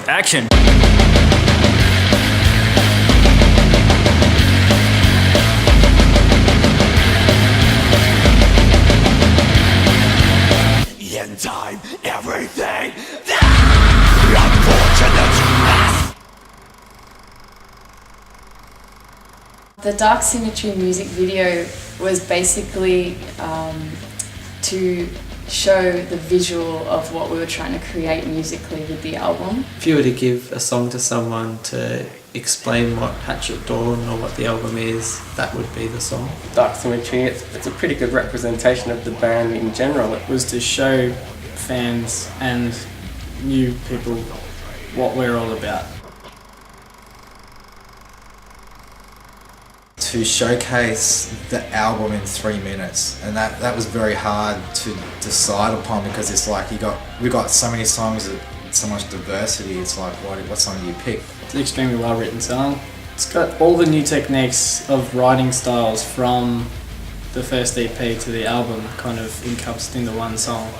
action! In time, everything unfortunate. The Dark Symmetry music video was basically to show the visual of what we were trying to create musically with the album. If you were to give a song to someone to explain what Hatchet Dawn or what the album is, that would be the song. Dark Symmetry, it's a pretty good representation of the band in general. It was to show fans and new people what we're all about. To showcase the album in 3 minutes, and that was very hard to decide upon, because it's like we got so many songs, so much diversity. It's like what song do you pick? It's an extremely well written song. It's got all the new techniques of writing styles from the first EP to the album kind of encompassed into one song.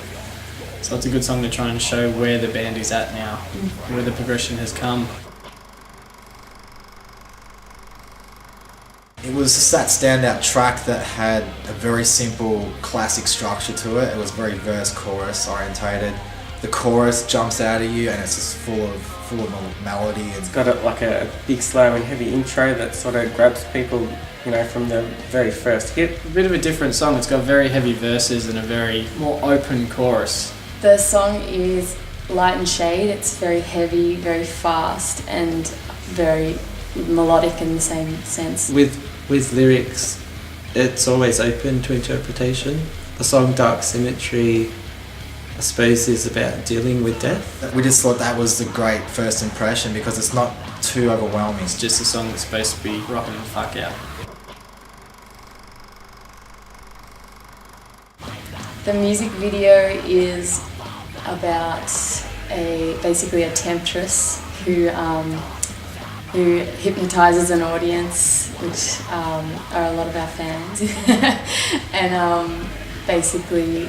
So it's a good song to try and show where the band is at now, where the progression has come. It was just that standout track that had a very simple classic structure to it. It was very verse-chorus orientated. The chorus jumps out at you and it's just full of melody. It's got a big, slow and heavy intro that sort of grabs people, from the very first hit. A bit of a different song. It's got very heavy verses and a very more open chorus. The song is light and shade. It's very heavy, very fast, and very melodic in the same sense. With lyrics, it's always open to interpretation. The song Dark Symmetry, I suppose, is about dealing with death. We just thought that was the great first impression because it's not too overwhelming. It's just a song that's supposed to be rocking the fuck out. The music video is about basically a temptress who hypnotizes an audience, which are a lot of our fans, and basically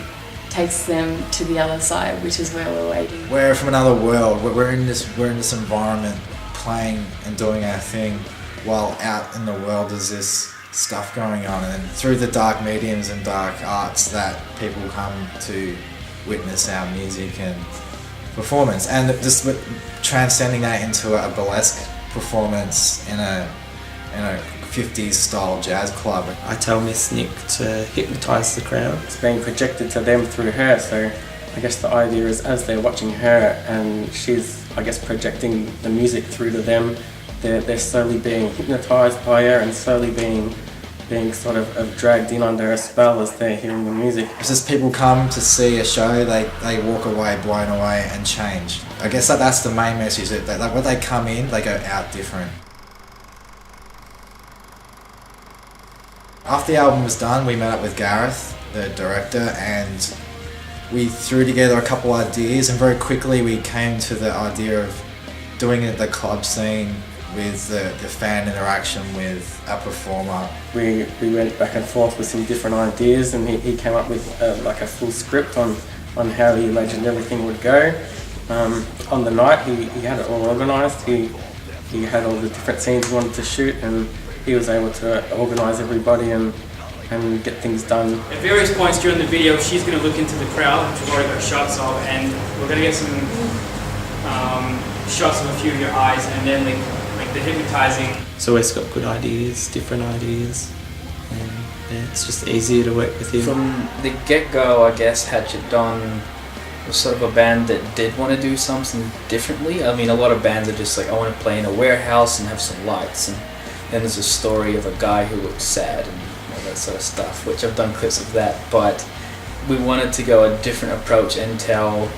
takes them to the other side, which is where we're waiting. We're from another world. We're in this environment, playing and doing our thing, while out in the world there's this stuff going on, and through the dark mediums and dark arts that people come to witness our music and performance, and just transcending that into a burlesque performance in a 50s style jazz club. I tell Miss Nick to hypnotise the crowd. It's being projected to them through her, so I guess the idea is as they're watching her and she's, I guess, projecting the music through to them, they're slowly being hypnotised by her and slowly being sort of dragged in under a spell as they're hearing the music. It's just people come to see a show, they walk away blown away and changed. I guess that's the main message, that when they come in, they go out different. After the album was done, we met up with Gareth, the director, and we threw together a couple ideas, and very quickly we came to the idea of doing it at the club scene with the fan interaction with a performer. We went back and forth with some different ideas, and he came up with a full script on how he imagined everything would go. On the night he had it all organised. He had all the different scenes he wanted to shoot, and he was able to organise everybody and get things done. At various points during the video, she's going to look into the crowd, which we've already got shots of, and we're going to get some shots of a few of your eyes, and then like the hypnotizing. So he's got good ideas, different ideas, and yeah, it's just easier to work with him. From the get-go, I guess Hatchet Dawn was sort of a band that did want to do something differently. I mean, a lot of bands are just like, I want to play in a warehouse and have some lights, and then there's a story of a guy who looks sad and all that sort of stuff, which I've done clips of that, but we wanted to go a different approach and tell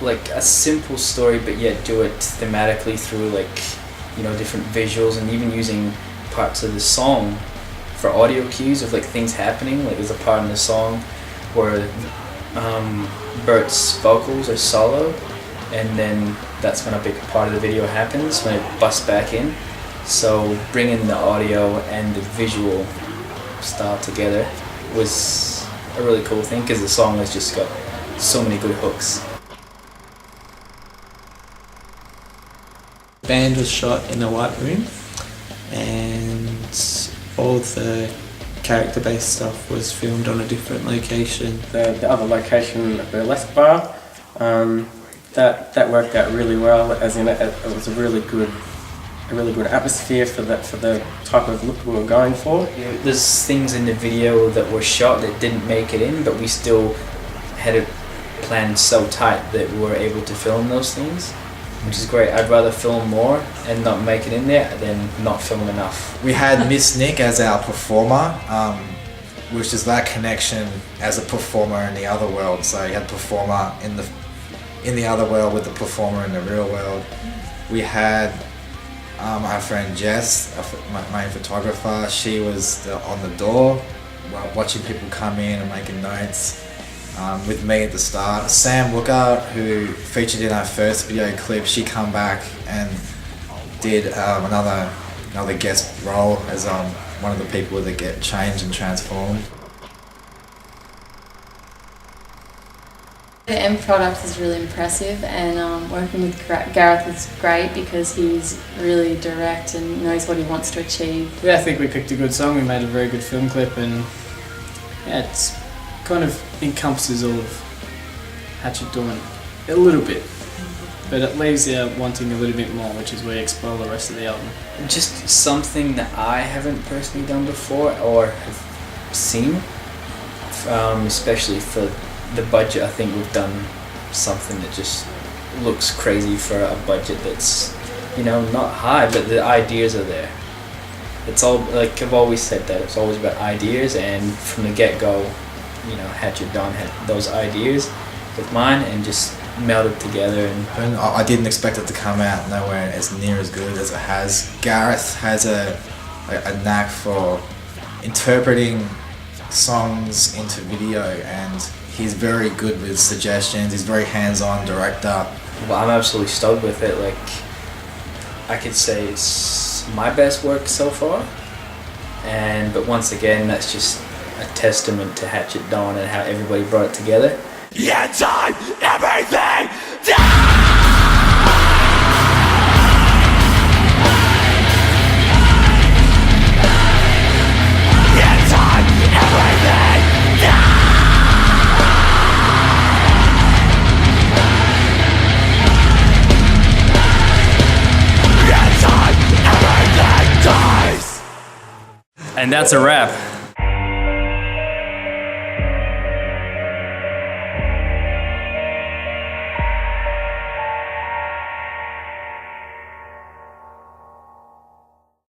like a simple story, but yet do it thematically through different visuals, and even using parts of the song for audio cues of things happening. Like there's a part in the song where Bert's vocals are solo, and then that's when a big part of the video happens when it busts back in. So bringing the audio and the visual style together was a really cool thing, because the song has just got so many good hooks. band was shot in a white room, and all the character-based stuff was filmed on a different location. The other location, the burlesque bar, that worked out really well. As in, it was a really good atmosphere for the type of look we were going for. There's things in the video that were shot that didn't make it in, but we still had it planned so tight that we were able to film those things, which is great. I'd rather film more and not make it in there than not film enough. We had Miss Nick as our performer, which is that connection as a performer in the other world. So you had performer in the other world with the performer in the real world. We had our friend Jess, my main photographer. She was on the door, watching people come in and making notes. With me at the start. Sam Looker, who featured in our first video clip, she come back and did another guest role as one of the people that get changed and transformed. The end product is really impressive, and working with Gareth is great because he's really direct and knows what he wants to achieve. Yeah, I think we picked a good song. We made a very good film clip, and yeah, it's kind of encompasses all of Hatchet Dawn a little bit, but it leaves you wanting a little bit more, which is where you explore the rest of the album. Just something that I haven't personally done before or have seen, especially for the budget. I think we've done something that just looks crazy for a budget that's, not high, but the ideas are there. It's all, like I've always said, that it's always about ideas, and from the get-go, Hatchet Dawn had those ideas with mine and just melded together. And I didn't expect it to come out nowhere as near as good as it has. Gareth has a knack for interpreting songs into video, and he's very good with suggestions. He's very hands-on director. Well, I'm absolutely stoked with it. Like, I could say it's my best work so far, but once again, that's just a testament to Hatchet Dawn and how everybody brought it together. Yeah, time, everything, yeah, time, everything, yeah, time, everything dies. And that's a wrap.